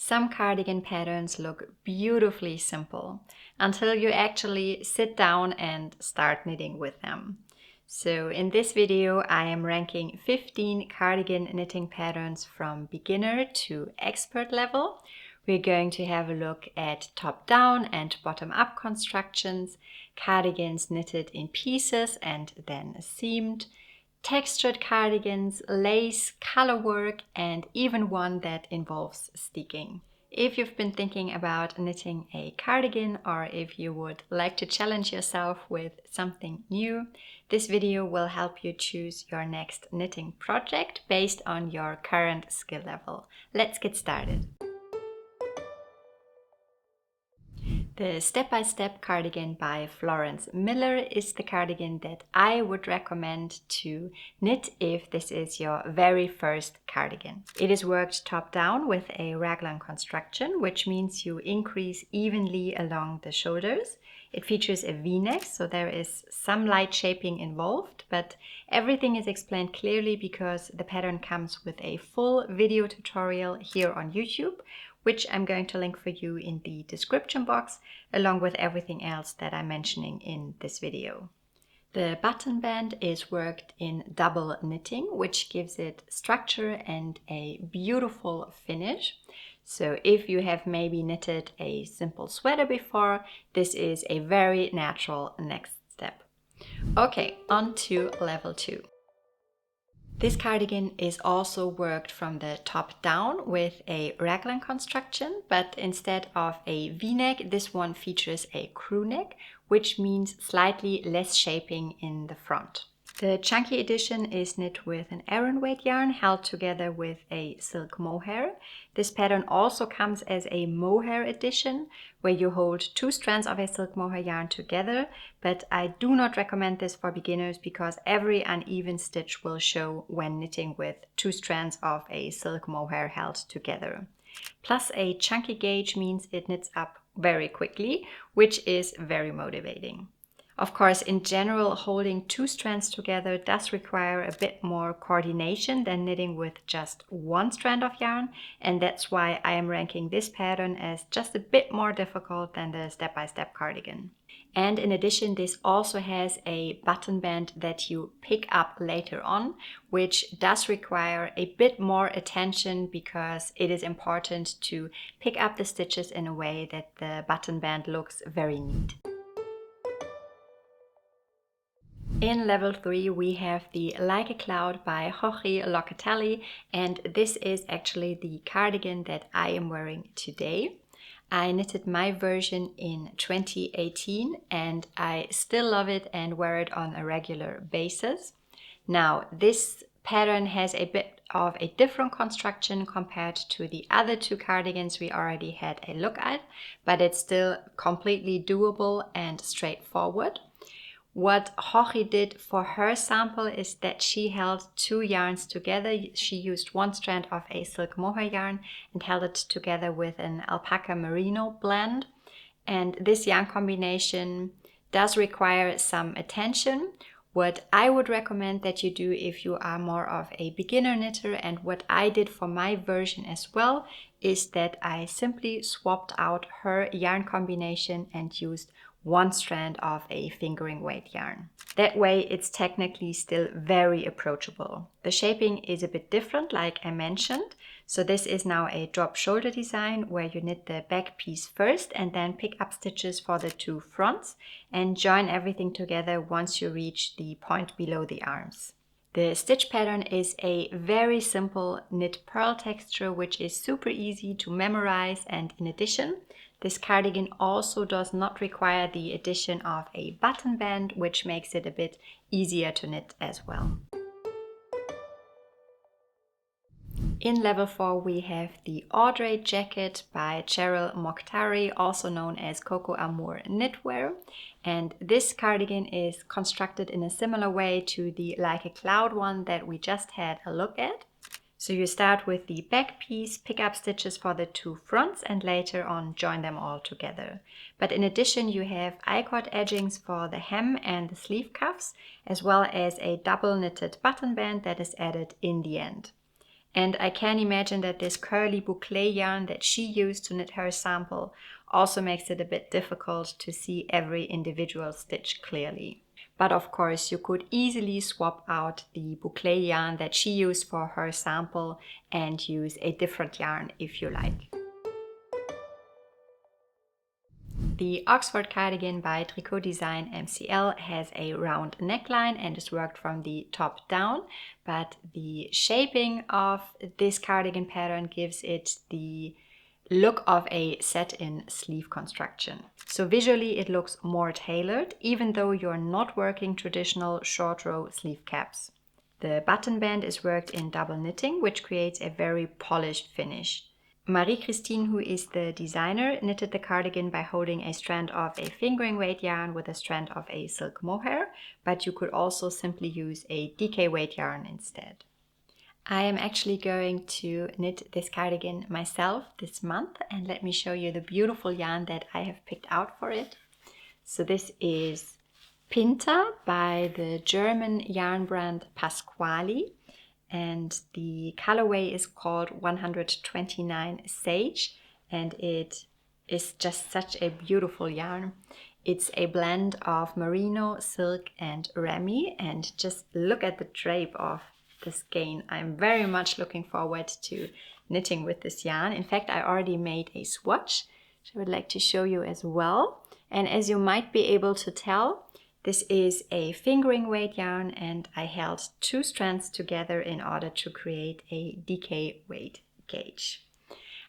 Some cardigan patterns look beautifully simple until you actually sit down and start knitting with them. So in this video, I am ranking 15 cardigan knitting patterns from beginner to expert level. We're going to have a look at top-down and bottom-up constructions, cardigans knitted in pieces and then seamed, textured cardigans, lace, color work, and even one that involves steeking. If you've been thinking about knitting a cardigan or if you would like to challenge yourself with something new, this video will help you choose your next knitting project based on your current skill level. Let's get started. The Step-by-Step cardigan by Florence Miller is the cardigan that I would recommend to knit if this is your very first cardigan. It is worked top down with a raglan construction, which means you increase evenly along the shoulders. It features a V-neck, so there is some light shaping involved, but everything is explained clearly because the pattern comes with a full video tutorial here on YouTube, which I'm going to link for you in the description box, along with everything else that I'm mentioning in this video. The button band is worked in double knitting, which gives it structure and a beautiful finish. So if you have maybe knitted a simple sweater before, this is a very natural next step. Okay, on to level 2. This cardigan is also worked from the top down with a raglan construction, but instead of a V-neck, this one features a crew neck, which means slightly less shaping in the front. The chunky edition is knit with an Aran weight yarn held together with a silk mohair. This pattern also comes as a mohair edition, where you hold 2 strands of a silk mohair yarn together, but I do not recommend this for beginners because every uneven stitch will show when knitting with 2 strands of a silk mohair held together. Plus, a chunky gauge means it knits up very quickly, which is very motivating. Of course, in general, holding 2 strands together does require a bit more coordination than knitting with just 1 strand of yarn, and that's why I am ranking this pattern as just a bit more difficult than the step-by-step cardigan. And in addition, this also has a button band that you pick up later on, which does require a bit more attention because it is important to pick up the stitches in a way that the button band looks very neat. In level 3 we have the Like a Cloud by Jorge Locatelli, and this is actually the cardigan that I am wearing today. I knitted my version in 2018 and I still love it and wear it on a regular basis. Now, this pattern has a bit of a different construction compared to the other 2 cardigans we already had a look at, but it's still completely doable and straightforward. What Jorge did for her sample is that she held 2 yarns together. She used 1 strand of a silk mohair yarn and held it together with an alpaca merino blend. And this yarn combination does require some attention. What I would recommend that you do if you are more of a beginner knitter, and what I did for my version as well, is that I simply swapped out her yarn combination and used 1 strand of a fingering weight yarn. That way it's technically still very approachable. The shaping is a bit different, like I mentioned. So this is now a drop shoulder design where you knit the back piece first and then pick up stitches for the 2 fronts and join everything together once you reach the point below the arms. The stitch pattern is a very simple knit purl texture, which is super easy to memorize, and in addition, this cardigan also does not require the addition of a button band, which makes it a bit easier to knit as well. In level 4 we have the Audrey jacket by Cheryl Mokhtari, also known as Coco Amour knitwear. And this cardigan is constructed in a similar way to the Like a Cloud one that we just had a look at. So you start with the back piece, pick up stitches for the 2 fronts, and later on join them all together. But in addition you have I-cord edgings for the hem and the sleeve cuffs, as well as a double knitted button band that is added in the end. And I can imagine that this curly boucle yarn that she used to knit her sample also makes it a bit difficult to see every individual stitch clearly. But of course, you could easily swap out the boucle yarn that she used for her sample and use a different yarn if you like. The Oxford cardigan by Tricot Design MCL has a round neckline and is worked from the top down, but the shaping of this cardigan pattern gives it the look of a set-in sleeve construction. So visually it looks more tailored, even though you're not working traditional short row sleeve caps. The button band is worked in double knitting, which creates a very polished finish. Marie-Christine, who is the designer, knitted the cardigan by holding a strand of a fingering weight yarn with a strand of a silk mohair, but you could also simply use a DK weight yarn instead. I am actually going to knit this cardigan myself this month, and let me show you the beautiful yarn that I have picked out for it. So this is Pinta by the German yarn brand Pascuali, and the colorway is called 129 Sage, and it is just such a beautiful yarn. It's a blend of merino, silk and rami, and just look at the drape of the skein. I'm very much looking forward to knitting with this yarn. In fact, I already made a swatch, which I would like to show you as well. And as you might be able to tell, this is a fingering weight yarn, and I held two strands together in order to create a DK weight gauge.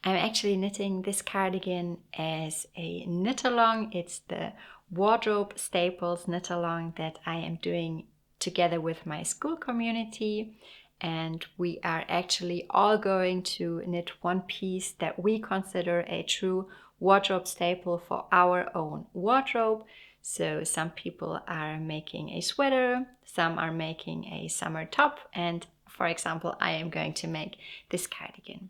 I'm actually knitting this cardigan as a knit along. It's the Wardrobe Staples knit along that I am doing together with my Skool community, and we are actually all going to knit one piece that we consider a true wardrobe staple for our own wardrobe. So some people are making a sweater, some are making a summer top, and for example, I am going to make this cardigan.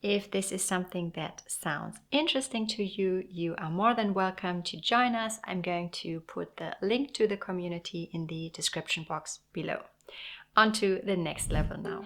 If this is something that sounds interesting to you, you are more than welcome to join us. I'm going to put the link to the community in the description box below. On to the next level now.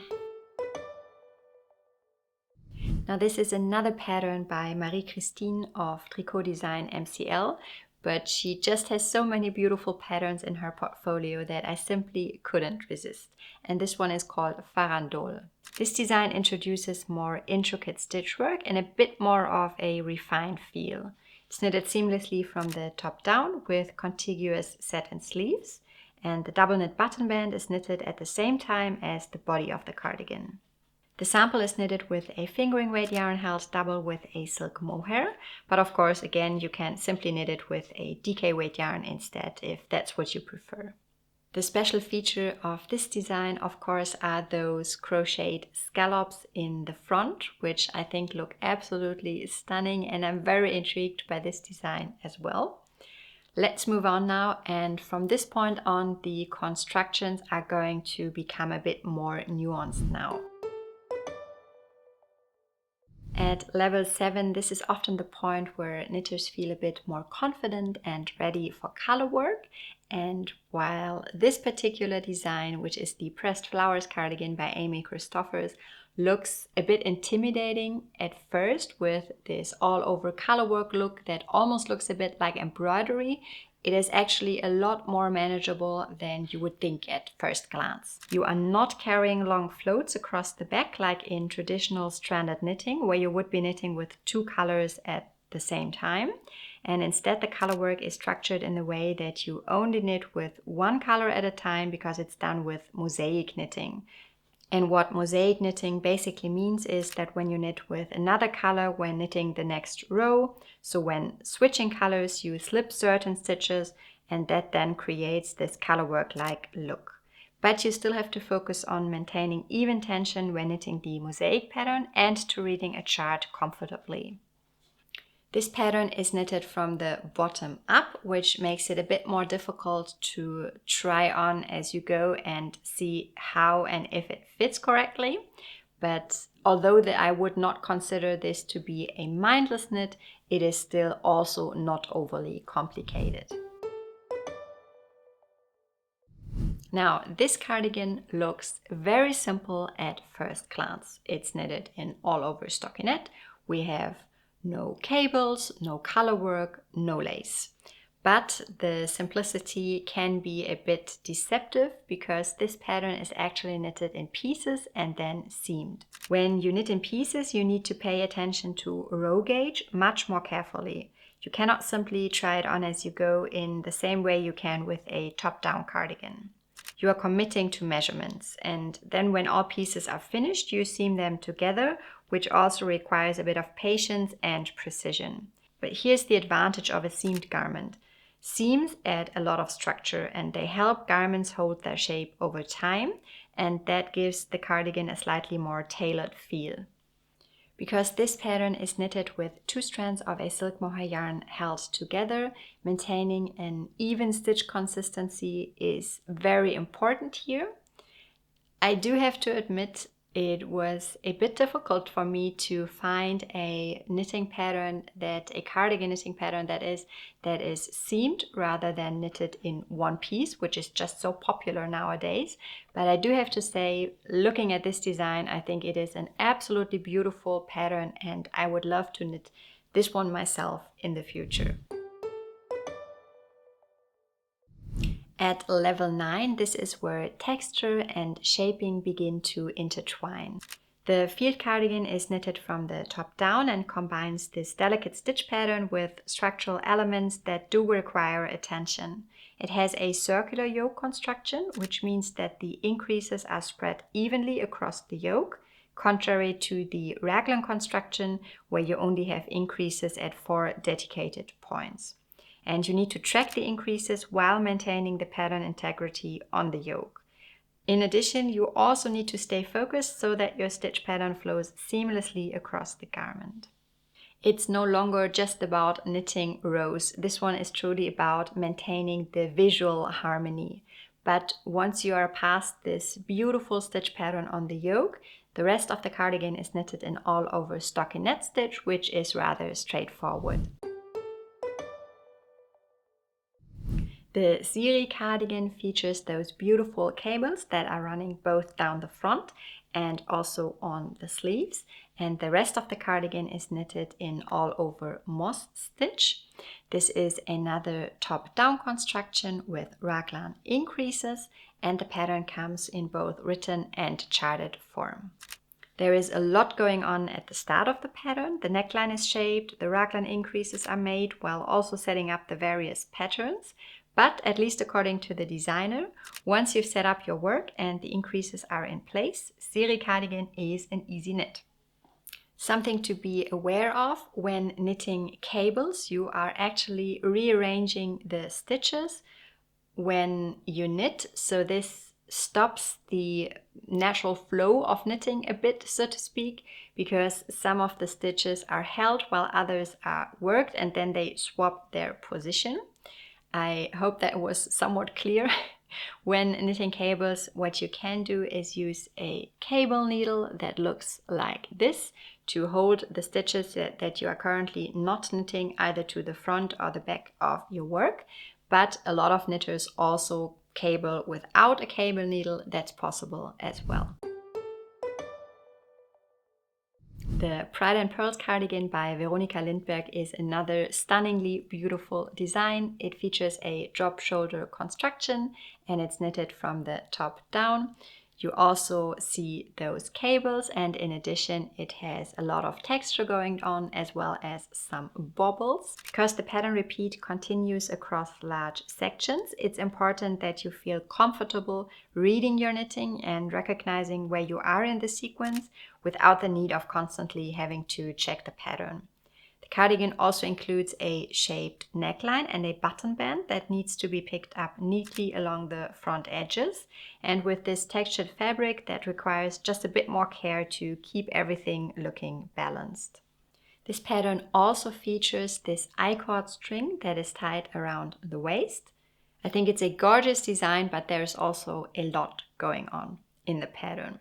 Now this is another pattern by Marie-Christine of Tricot Design MCL, but she just has so many beautiful patterns in her portfolio that I simply couldn't resist. And this one is called Farandole. This design introduces more intricate stitch work and a bit more of a refined feel. It's knitted seamlessly from the top down with contiguous satin sleeves, and the double knit button band is knitted at the same time as the body of the cardigan. The sample is knitted with a fingering weight yarn held double with a silk mohair, but of course again you can simply knit it with a DK weight yarn instead if that's what you prefer. The special feature of this design, of course, are those crocheted scallops in the front, which I think look absolutely stunning, and I'm very intrigued by this design as well. Let's move on now, and from this point on the constructions are going to become a bit more nuanced now. At level 7, this is often the point where knitters feel a bit more confident and ready for color work. And while this particular design, which is the Pressed Flowers cardigan by Amy Christophers, looks a bit intimidating at first with this all over color work look that almost looks a bit like embroidery, it is actually a lot more manageable than you would think at first glance. You are not carrying long floats across the back like in traditional stranded knitting, where you would be knitting with two colors at the same time. And instead the color work is structured in a way that you only knit with one color at a time because it's done with mosaic knitting. And what mosaic knitting basically means is that when you knit with another color when knitting the next row, so when switching colors you slip certain stitches, and that then creates this color work-like look. But you still have to focus on maintaining even tension when knitting the mosaic pattern and to reading a chart comfortably. This pattern is knitted from the bottom up, which makes it a bit more difficult to try on as you go and see how and if it fits correctly. But although I would not consider this to be a mindless knit, it is still also not overly complicated. Now, this cardigan looks very simple at first glance. It's knitted in all over stockinette. We have no cables, no color work, no lace. But the simplicity can be a bit deceptive because this pattern is actually knitted in pieces and then seamed. When you knit in pieces, you need to pay attention to row gauge much more carefully. You cannot simply try it on as you go in the same way you can with a top-down cardigan. You are committing to measurements, and then when all pieces are finished, you seam them together, which also requires a bit of patience and precision. But here's the advantage of a seamed garment. Seams add a lot of structure and they help garments hold their shape over time, and that gives the cardigan a slightly more tailored feel. Because this pattern is knitted with 2 strands of a silk mohair yarn held together, maintaining an even stitch consistency is very important here. I do have to admit it was a bit difficult for me to find a knitting pattern a cardigan knitting pattern that is seamed rather than knitted in one piece, which is just so popular nowadays. But I do have to say, looking at this design, I think it is an absolutely beautiful pattern and I would love to knit this one myself in the future. At level 9, this is where texture and shaping begin to intertwine. The field cardigan is knitted from the top down and combines this delicate stitch pattern with structural elements that do require attention. It has a circular yoke construction, which means that the increases are spread evenly across the yoke, contrary to the raglan construction where you only have increases at 4 dedicated points. And you need to track the increases while maintaining the pattern integrity on the yoke. In addition, you also need to stay focused so that your stitch pattern flows seamlessly across the garment. It's no longer just about knitting rows. This one is truly about maintaining the visual harmony. But once you are past this beautiful stitch pattern on the yoke, the rest of the cardigan is knitted in all over stockinette stitch, which is rather straightforward. The Siri cardigan features those beautiful cables that are running both down the front and also on the sleeves, and the rest of the cardigan is knitted in all over moss stitch. This is another top-down construction with raglan increases, and the pattern comes in both written and charted form. There is a lot going on at the start of the pattern. The neckline is shaped, the raglan increases are made while also setting up the various patterns. But at least according to the designer, once you've set up your work and the increases are in place, Siri cardigan is an easy knit. Something to be aware of when knitting cables, you are actually rearranging the stitches when you knit, so this stops the natural flow of knitting a bit, so to speak, because some of the stitches are held while others are worked and then they swap their position. I hope that was somewhat clear. When knitting cables, what you can do is use a cable needle that looks like this to hold the stitches that you are currently not knitting either to the front or the back of your work. But a lot of knitters also cable without a cable needle. That's possible as well. The Pride and Pearls cardigan by Veronika Lindberg is another stunningly beautiful design. It features a drop shoulder construction and it's knitted from the top down. You also see those cables, and in addition it has a lot of texture going on as well as some bobbles. Because the pattern repeat continues across large sections, it's important that you feel comfortable reading your knitting and recognizing where you are in the sequence without the need of constantly having to check the pattern. The cardigan also includes a shaped neckline and a button band that needs to be picked up neatly along the front edges. And with this textured fabric, that requires just a bit more care to keep everything looking balanced. This pattern also features this I-cord string that is tied around the waist. I think it's a gorgeous design, but there's also a lot going on in the pattern.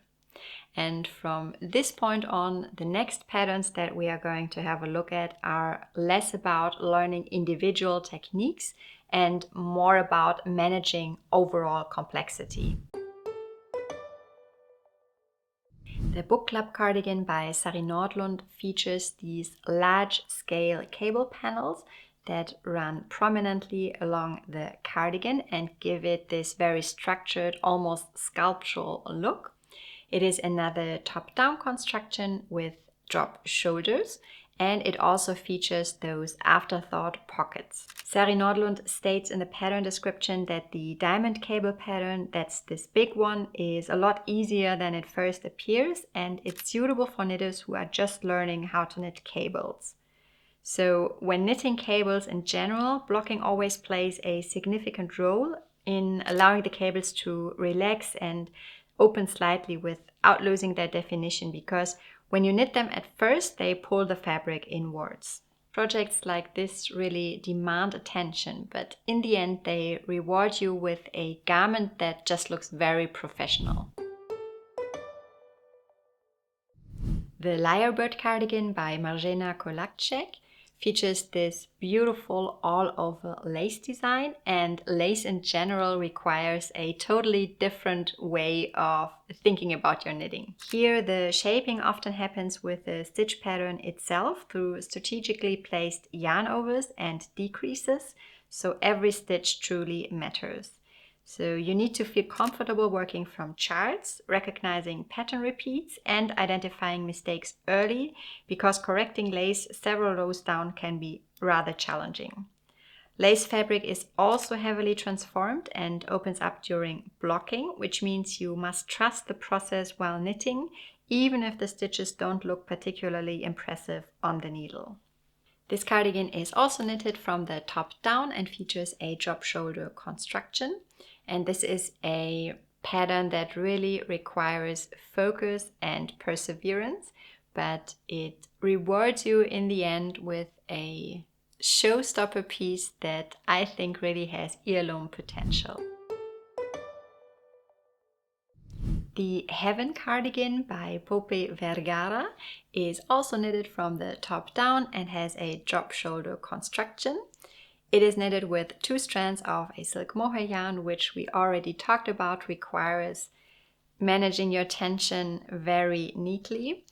And from this point on, the next patterns that we are going to have a look at are less about learning individual techniques and more about managing overall complexity. The Book Club cardigan by Sari Nordlund features these large-scale cable panels that run prominently along the cardigan and give it this very structured, almost sculptural look. It is another top-down construction with drop shoulders, and it also features those afterthought pockets. Sari Nordlund states in the pattern description that the diamond cable pattern, that's this big one, is a lot easier than it first appears, and it's suitable for knitters who are just learning how to knit cables. So when knitting cables in general, blocking always plays a significant role in allowing the cables to relax and open slightly without losing their definition, because when you knit them at first, they pull the fabric inwards. Projects like this really demand attention, but in the end they reward you with a garment that just looks very professional. The Lyrebird cardigan by Marjena Kolakcek features this beautiful all-over lace design, and lace in general requires a totally different way of thinking about your knitting. Here the shaping often happens with the stitch pattern itself through strategically placed yarn overs and decreases, so every stitch truly matters. So you need to feel comfortable working from charts, recognizing pattern repeats and identifying mistakes early, because correcting lace several rows down can be rather challenging. Lace fabric is also heavily transformed and opens up during blocking, which means you must trust the process while knitting, even if the stitches don't look particularly impressive on the needle. This cardigan is also knitted from the top down and features a drop shoulder construction. And this is a pattern that really requires focus and perseverance, but it rewards you in the end with a showstopper piece that I think really has heirloom potential. The Heaven cardigan by Pope Vergara is also knitted from the top down and has a drop shoulder construction. It is knitted with 2 strands of a silk mohair yarn, which we already talked about requires managing your tension very neatly.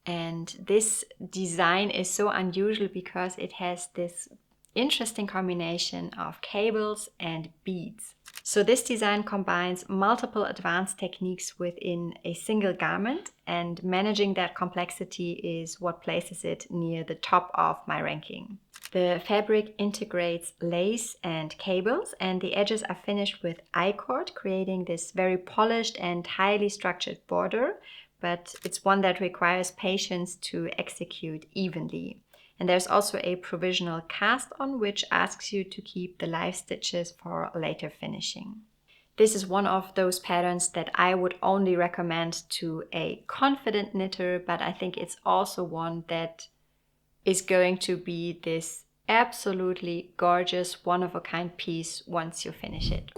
And this design is so unusual because it has this interesting combination of cables and beads. So this design combines multiple advanced techniques within a single garment, and managing that complexity is what places it near the top of my ranking. The fabric integrates lace and cables, and the edges are finished with I-cord, creating this very polished and highly structured border, but it's one that requires patience to execute evenly. And there's also a provisional cast on, which asks you to keep the live stitches for later finishing. This is one of those patterns that I would only recommend to a confident knitter, but I think it's also one that is going to be this absolutely gorgeous, one-of-a-kind piece once you finish it.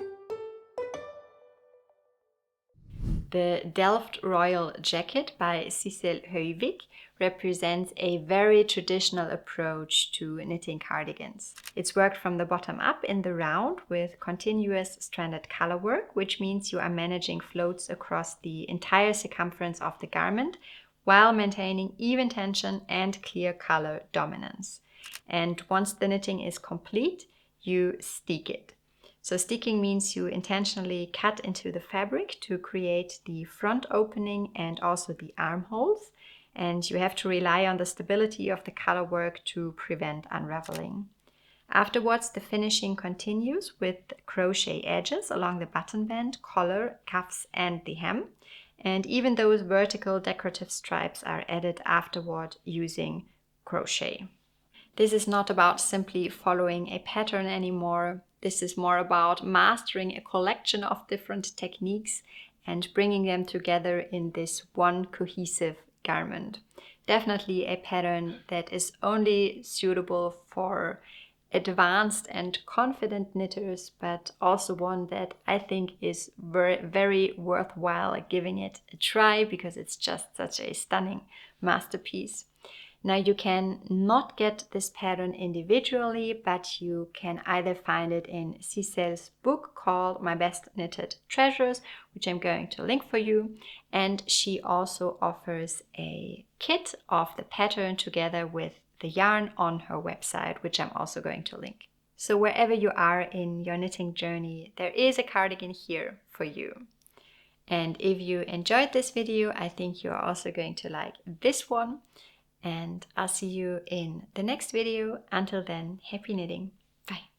The Delft Royal Jacket by Sissel Heuvik represents a very traditional approach to knitting cardigans. It's worked from the bottom up in the round with continuous stranded color work, which means you are managing floats across the entire circumference of the garment while maintaining even tension and clear color dominance. And once the knitting is complete, you steek it. So steeking means you intentionally cut into the fabric to create the front opening and also the armholes, and you have to rely on the stability of the color work to prevent unraveling. Afterwards, the finishing continues with crochet edges along the button band, collar, cuffs and the hem, and even those vertical decorative stripes are added afterward using crochet. This is not about simply following a pattern anymore. This is more about mastering a collection of different techniques and bringing them together in this one cohesive garment. Definitely a pattern that is only suitable for advanced and confident knitters, but also one that I think is very worthwhile giving it a try because it's just such a stunning masterpiece. Now you can not get this pattern individually, but you can either find it in Cicel's book called My Best Knitted Treasures, which I'm going to link for you. And she also offers a kit of the pattern together with the yarn on her website, which I'm also going to link. So wherever you are in your knitting journey, there is a cardigan here for you. And if you enjoyed this video, I think you are also going to like this one. And I'll see you in the next video. Until then, happy knitting. Bye.